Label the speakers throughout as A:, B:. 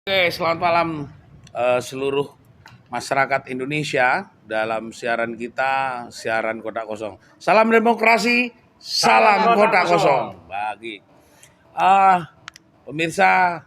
A: Oke, selamat malam seluruh masyarakat Indonesia dalam siaran kita, siaran Kotak Kosong. Salam demokrasi,
B: Salam
A: salam
B: Kotak
A: Kotak
B: Kosong.
A: Kosong. Bagi ah, pemirsa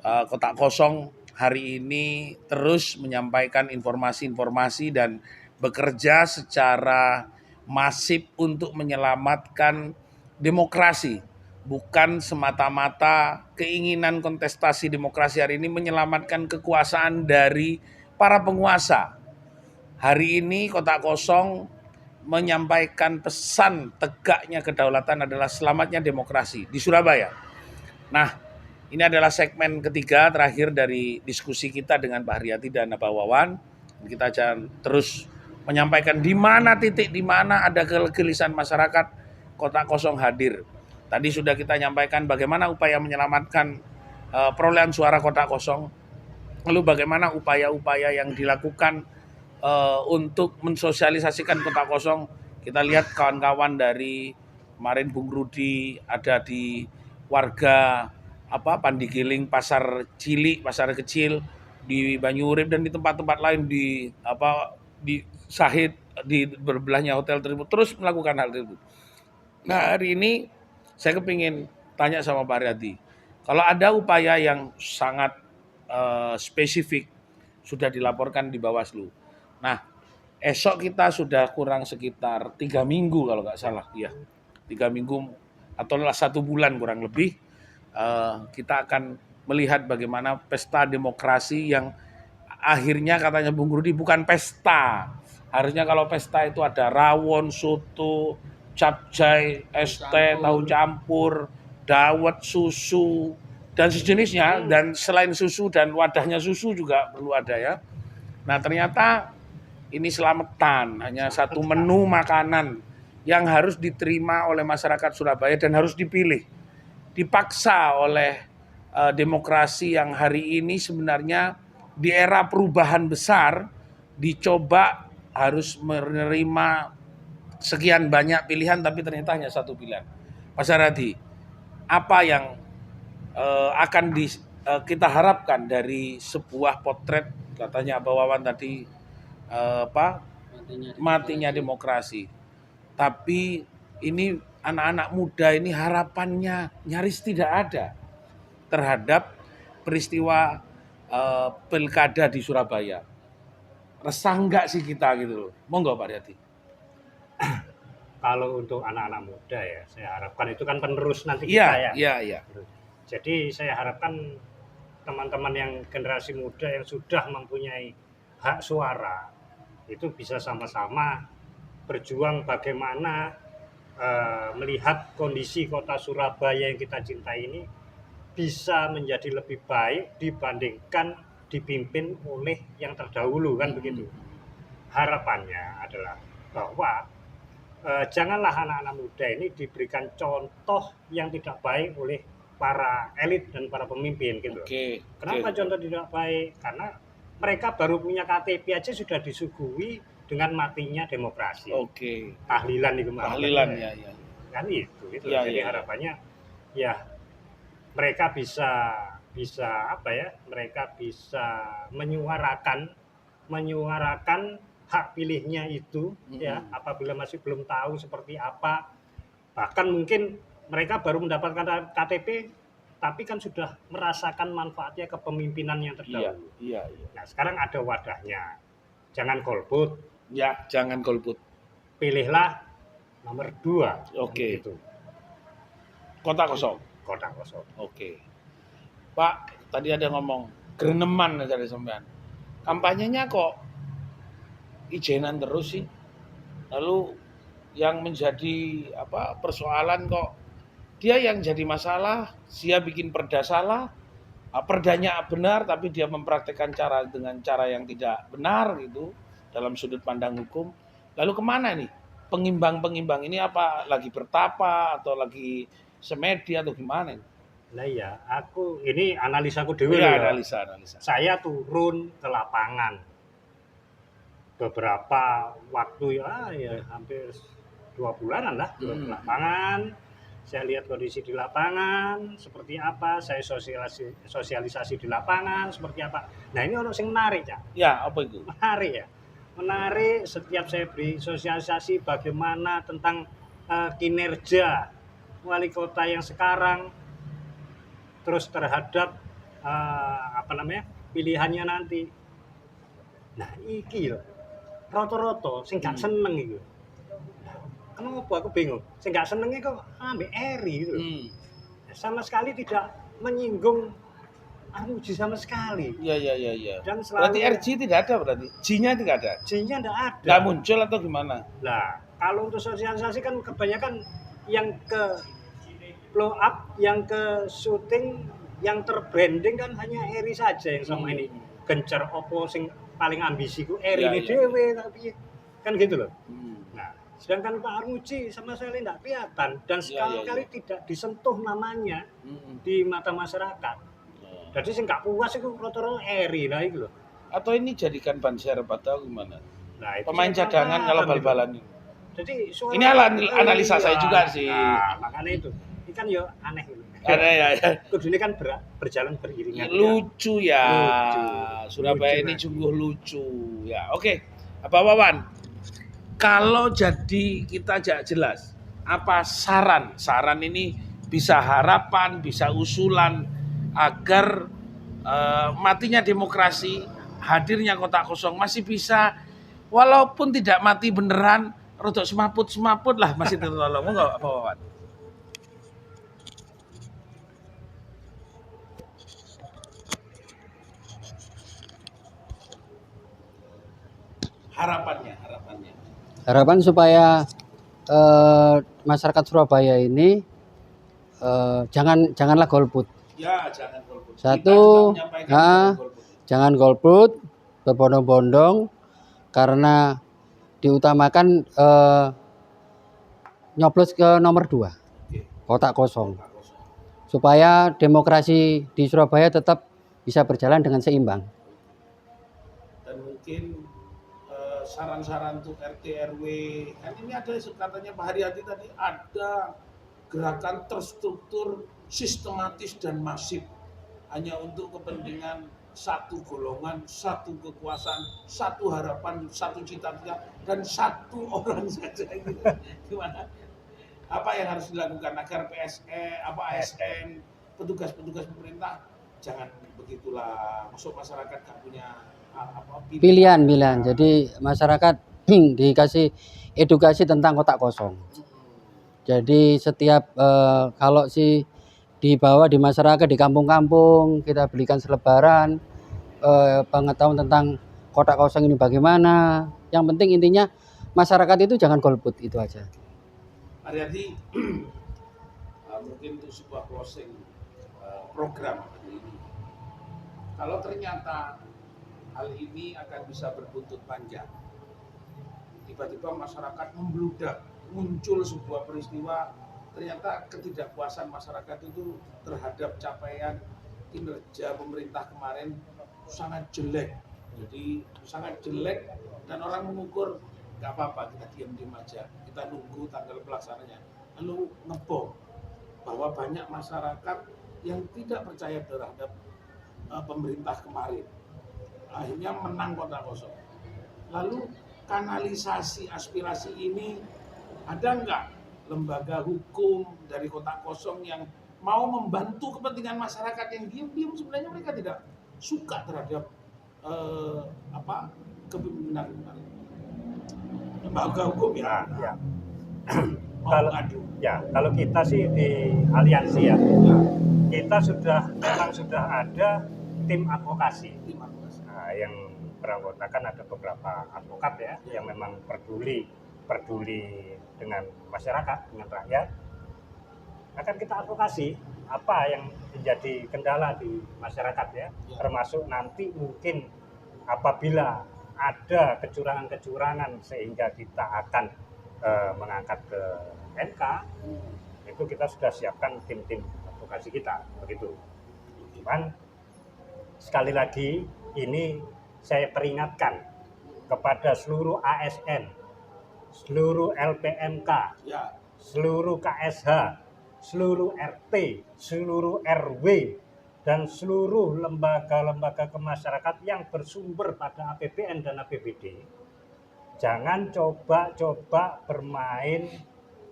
A: Kotak Kosong hari ini terus menyampaikan informasi-informasi dan bekerja secara masif untuk menyelamatkan demokrasi, bukan semata-mata keinginan kontestasi demokrasi hari ini menyelamatkan kekuasaan dari para penguasa. Hari ini Kotak Kosong menyampaikan pesan tegaknya kedaulatan adalah selamatnya demokrasi di Surabaya. Nah, ini adalah segmen ketiga terakhir dari diskusi kita dengan Pak Haryati dan Pak Wawan. Kita akan terus menyampaikan di mana titik, di mana ada kegelisahan masyarakat, Kotak Kosong hadir. Tadi sudah kita nyampaikan bagaimana upaya menyelamatkan perolehan suara Kotak Kosong, lalu bagaimana upaya-upaya yang dilakukan untuk mensosialisasikan Kotak Kosong. Kita lihat kawan-kawan dari kemarin Bung Rudi ada di warga Pandigiling, Pasar Cilik, pasar kecil di Banyurip dan di tempat-tempat lain di Sahid, di berbelahnya hotel tersebut terus melakukan hal tersebut. Nah, hari ini saya kepingin tanya sama Pak Haryati, kalau ada upaya yang sangat spesifik sudah dilaporkan di Bawaslu. Nah, esok kita sudah kurang sekitar 3 minggu kalau nggak salah, ya 3 minggu atau 1 bulan kurang lebih, kita akan melihat bagaimana pesta demokrasi yang akhirnya katanya Bung Rudi bukan pesta. Harusnya kalau pesta itu ada rawon, soto, capcay, es teh, tahu campur, dawet, susu, dan sejenisnya. Dan selain susu dan wadahnya susu juga perlu ada ya. Nah ternyata ini selamatan, hanya satu menu makanan yang harus diterima oleh masyarakat Surabaya dan harus dipilih. Dipaksa oleh demokrasi yang hari ini sebenarnya di era perubahan besar dicoba harus menerima sekian banyak pilihan tapi ternyata hanya satu pilihan. Pak Saradi, apa yang kita harapkan dari sebuah potret katanya Pak Wawan tadi matinya demokrasi. Tapi ini anak-anak muda ini harapannya nyaris tidak ada terhadap peristiwa pilkada di Surabaya. Resah enggak sih kita gitu loh? Monggo Pak Haryati.
B: Kalau untuk anak-anak muda ya, saya harapkan itu kan penerus nanti
A: Iya,
B: kita ya.
A: iya.
B: Jadi saya harapkan teman-teman yang generasi muda yang sudah mempunyai hak suara itu bisa sama-sama berjuang bagaimana melihat kondisi kota Surabaya yang kita cintai ini bisa menjadi lebih baik dibandingkan dipimpin oleh yang terdahulu kan begitu. Harapannya adalah bahwa janganlah anak-anak muda ini diberikan contoh yang tidak baik oleh para elit dan para pemimpin gitu. Kenapa contoh tidak baik? Karena mereka baru punya KTP aja sudah disuguhi dengan matinya demokrasi. Tahlilan itu
A: Tahlilan ya.
B: Kan itu. Ya, jadi harapannya ya mereka bisa mereka bisa menyuarakan hak pilihnya itu ya apabila masih belum tahu seperti apa, bahkan mungkin mereka baru mendapatkan KTP tapi kan sudah merasakan manfaatnya kepemimpinan yang terdahulu.
A: Iya.
B: Nah sekarang ada wadahnya, jangan golput.
A: Ya, jangan golput.
B: Pilihlah nomor 2.
A: Oke.
B: Gitu.
A: Kota kosong. Oke. Pak, tadi ada ngomong greneman dari sampean. Kampanyenya kok ijenan terus sih. Lalu yang menjadi persoalan kok dia yang jadi masalah, dia bikin perda salah, perdanya benar tapi dia mempraktekkan dengan cara yang tidak benar gitu dalam sudut pandang hukum. Lalu kemana nih pengimbang ini, apa lagi bertapa atau lagi semedi atau gimana?
B: Nah ya, ini analisaku dulu
A: ya.
B: Analisa. Saya turun ke lapangan beberapa waktu ya hampir 2 bulanan lah ke lapangan. saya lihat kondisi di lapangan seperti apa, saya sosialisasi di lapangan seperti apa. Nah ini orang yang menarik ya,
A: Ya, apa itu?
B: menarik ya, menarik. Setiap saya beri sosialisasi bagaimana tentang kinerja wali kota yang sekarang, terus terhadap apa namanya pilihannya nanti. Nah iki loh, roto-roto sing gak seneng itu. Kenapa aku bingung? Saya nggak senengnya kok ambil Eri gitu. Sama sekali tidak menyinggung Armuji sama sekali.
A: Iya, iya, iya, iya.
B: Dan selalu
A: Berarti RG tidak ada berarti? G-nya tidak ada?
B: G-nya nggak ada.
A: Nggak muncul atau gimana?
B: Nah, kalau untuk sosialisasi kan kebanyakan yang ke blow up, yang ke syuting, yang terbranding kan hanya Eri saja yang sama ini. Gencar opo sing paling ambisi ku Eri ini dewe tapi kan gitu loh. Nah, sedangkan Pak Armuji sama sekali tidak kelihatan dan sekali-kali tidak disentuh namanya di mata masyarakat. Jadi sing gak puas itu rata-rata Eri lah itu loh.
A: Atau ini jadikan ban serep atau gimana?
B: Nah, itu
A: pemain cadangan kalau bal-balan ini.
B: Jadi
A: ini analisa saya juga sih.
B: Nah, makanya itu. Ini kan ya aneh gitu.
A: Aneh ya.
B: Kudu ini kan berjalan beriringan.
A: Lucu ya.
B: Lucu.
A: Surabaya lucu, ini sungguh lucu ya. Oke. Apa Wawan? Kalau jadi kita jelas apa saran? Saran ini bisa harapan, bisa usulan agar matinya demokrasi, hadirnya kotak kosong masih bisa, walaupun tidak mati beneran, rodok semaput lah masih tertolong. Enggak apa Wawan?
C: Harapan supaya masyarakat Surabaya ini janganlah golput.
A: Ya, jangan golput.
C: Satu, jangan golput, berbondong-bondong, karena diutamakan nyoblos ke nomor 2, kotak kosong, supaya demokrasi di Surabaya tetap bisa berjalan dengan seimbang.
A: Dan mungkin saran-saran untuk RT RW, kan ini ada katanya Pak Haryadi tadi, ada gerakan terstruktur, sistematis dan masif hanya untuk kepentingan satu golongan, satu kekuasaan, satu harapan, satu cita-cita dan satu orang saja gitu. Gimana? Apa yang harus dilakukan agar ASN, petugas-petugas pemerintah jangan begitulah, masuk masyarakat gak punya
C: pilihan. Jadi masyarakat dikasih edukasi tentang kotak kosong. Jadi setiap kalau dibawa di masyarakat, di kampung-kampung, kita belikan selebaran pengetahuan tentang kotak kosong ini bagaimana. Yang penting intinya masyarakat itu jangan golput, itu aja.
A: Haryadi, mungkin untuk sebuah closing program ini, kalau ternyata hal ini akan bisa berbuntut panjang, tiba-tiba masyarakat membludak, muncul sebuah peristiwa, ternyata ketidakpuasan masyarakat itu terhadap capaian kinerja pemerintah kemarin sangat jelek. Jadi sangat jelek dan orang mengukur nggak apa-apa, kita diam-diam aja, kita nunggu tanggal pelaksananya. Lalu ngebom bahwa banyak masyarakat yang tidak percaya terhadap pemerintah kemarin, akhirnya menang kotak kosong. Lalu kanalisasi aspirasi ini, ada nggak lembaga hukum dari kotak kosong yang mau membantu kepentingan masyarakat yang diam-diam sebenarnya mereka tidak suka terhadap kepemimpinan kemarin? Lembaga hukum ya.
B: Kalau kita sih di aliansi ya, kita memang sudah ada tim advokasi. Nah, yang beranggotakan ada beberapa advokat ya, yang memang peduli dengan masyarakat, dengan rakyat. Akan kita advokasi apa yang menjadi kendala di masyarakat ya, termasuk nanti mungkin apabila ada kecurangan-kecurangan sehingga kita akan mengangkat ke MK, itu kita sudah siapkan tim-tim advokasi kita, begitu. Cuman sekali lagi ini saya peringatkan kepada seluruh ASN, seluruh LPMK, seluruh KSH, seluruh RT, seluruh RW, dan seluruh lembaga-lembaga kemasyarakatan yang bersumber pada APBN dan APBD, jangan coba-coba bermain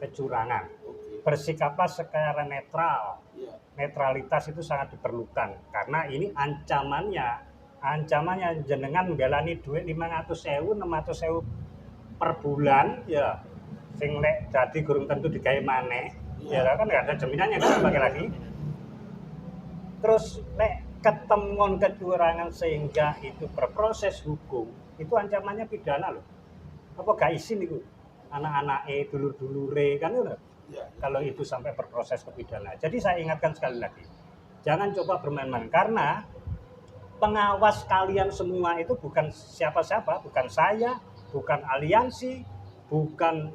B: kecurangan. Bersikaplah secara netral. Netralitas itu sangat diperlukan karena ini ancamannya jenengan belani duit 500.000, 600.000 per bulan ya, sing lek dadi gurung tentu digawe maneh ya kan, nggak ada jaminannya bisa pakai lagi. Terus lek ketemuan kecurangan sehingga itu berproses hukum, itu ancamannya pidana loh. Apa gak izin itu anak-anaknya, dulur-dulure kan itu. Kalau itu sampai berproses ke pidana. Jadi saya ingatkan sekali lagi, jangan coba bermain-main karena pengawas kalian semua itu bukan siapa-siapa, bukan saya, bukan aliansi, bukan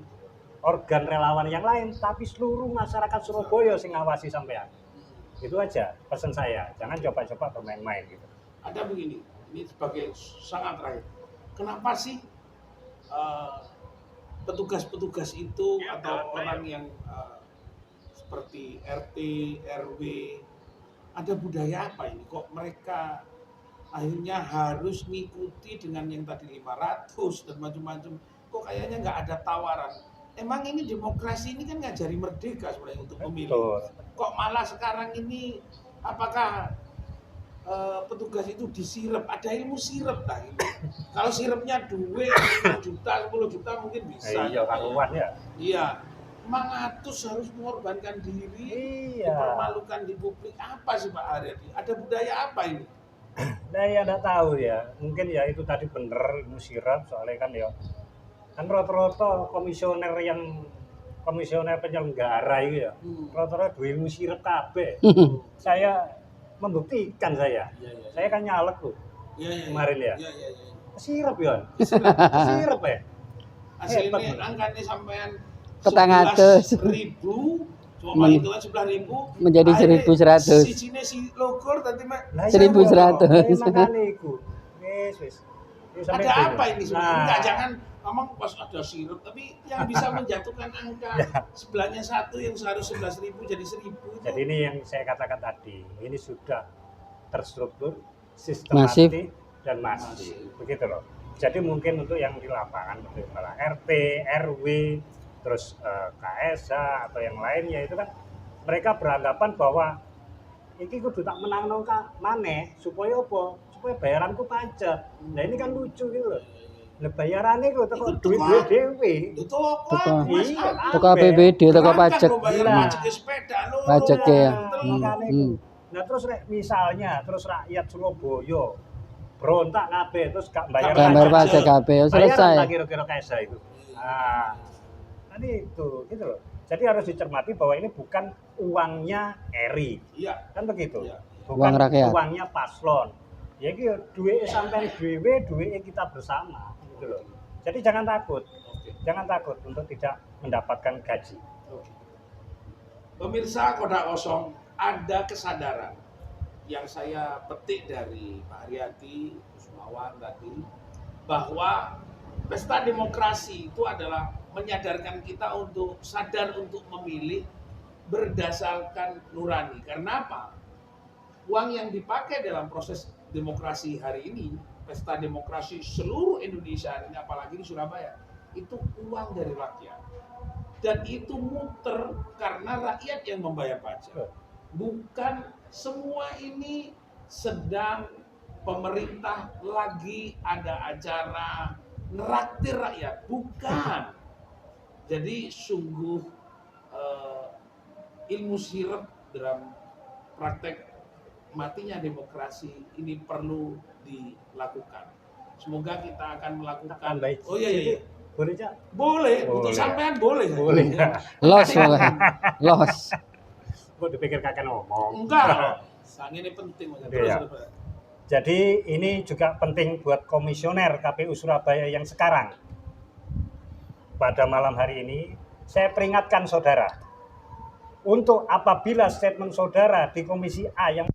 B: organ relawan yang lain, tapi seluruh masyarakat Surabaya sing ngawasi sampean. Itu aja pesan saya, jangan coba-coba bermain-main gitu.
A: Ada begini, ini sebagai sangat terakhir. Kenapa sih petugas-petugas itu atau orang yang seperti RT, RW, ada budaya apa ini? Kok mereka akhirnya harus mengikuti dengan yang tadi 500 dan macam-macam? Kok kayaknya nggak ada tawaran? Emang ini demokrasi ini kan ngajari merdeka sebenarnya untuk memilih. Kok malah sekarang ini apakah petugas itu disirep? Ada ilmu sirep lah ini. Kalau sirepnya duit 5 juta, 10 juta mungkin bisa.
B: Iya, karuan ya.
A: Iya. 500 harus mengorbankan diri, dipermalukan di publik. Apa sih Pak Haryadi? Ada budaya apa ini?
B: Nah ya enggak tahu ya. Mungkin ya itu tadi bener ilmu sirap, soalnya kan ya. Kan rata-rata komisioner penyelenggara itu ya. Rata-rata duwe ilmu sirap kabeh. Saya membuktikan saya. Saya kan nyalek tuh. Kemarin ya. Sirap ya. Sirap ya.
A: Hasilnya angkanya sampean
C: Petang
A: 11.000, cuma itu kan 11.000
C: menjadi 1.100.
A: Sijine si logor tadi Mak.
C: 1.100.
B: Makane iku. Wis.
A: Ada apa ini sebenarnya? Enggak, jangan ngomong pas ada sirup, tapi yang bisa menjatuhkan angka sebelahnya satu yang seharusnya 11.000 jadi 1.000.
B: Jadi ini yang saya katakan tadi, ini sudah terstruktur, sistematis dan masif, begitu loh. Jadi mungkin untuk yang di lapangan, malah RT, RW, terus KSA atau yang lainnya itu kan mereka beranggapan bahwa ini kudu tak menang nongka maneh supaya apa? Supaya bayaranku pajak. Nah ini kan lucu gitu loh. Nah bayarannya itu duit dewe.
A: Itu apa?
C: Toko APBD, toko pajak.
A: Pajak sepeda lo.
C: Pajak ya.
B: Nah terus misalnya rakyat Surabaya berontak kabeh terus gak bayar
C: pajak kabeh selesai.
B: Bayaran kira-kira KSA itu. Nah, tadi itu gitu loh. Jadi harus dicermati bahwa ini bukan uangnya Eri.
A: Iya.
B: Kan begitu.
A: Iya.
C: Uang
B: Bukan
C: rakyat.
B: uangnya paslon. Ya iki duit sampean dhewe, duit kita bersama gitu loh. Jadi jangan takut. Jangan takut untuk tidak mendapatkan gaji.
A: Pemirsa Kodak Kosong, ada kesadaran yang saya petik dari Pak Haryadi, Kusmawan tadi, bahwa pesta demokrasi itu adalah menyadarkan kita untuk sadar untuk memilih berdasarkan nurani. Karena apa? Uang yang dipakai dalam proses demokrasi hari ini, pesta demokrasi seluruh Indonesia ini, apalagi di Surabaya, itu uang dari rakyat. Dan itu muter karena rakyat yang membayar pajak. Bukan semua ini sedang pemerintah lagi ada acara neraktir rakyat. Bukan. Jadi sungguh ilmu sirep dalam praktek matinya demokrasi ini perlu dilakukan. Semoga kita akan melakukan. Oh iya.
B: Boleh, Cak?
A: Boleh. Untuk sampean boleh.
B: Boleh.
C: Los.
B: Kok dipikir kakek ngomong?
A: Enggak. Sang ini penting. Terus.
B: Jadi ini juga penting buat komisioner KPU Surabaya yang sekarang. Pada malam hari ini saya peringatkan saudara, untuk apabila statement saudara di Komisi A yang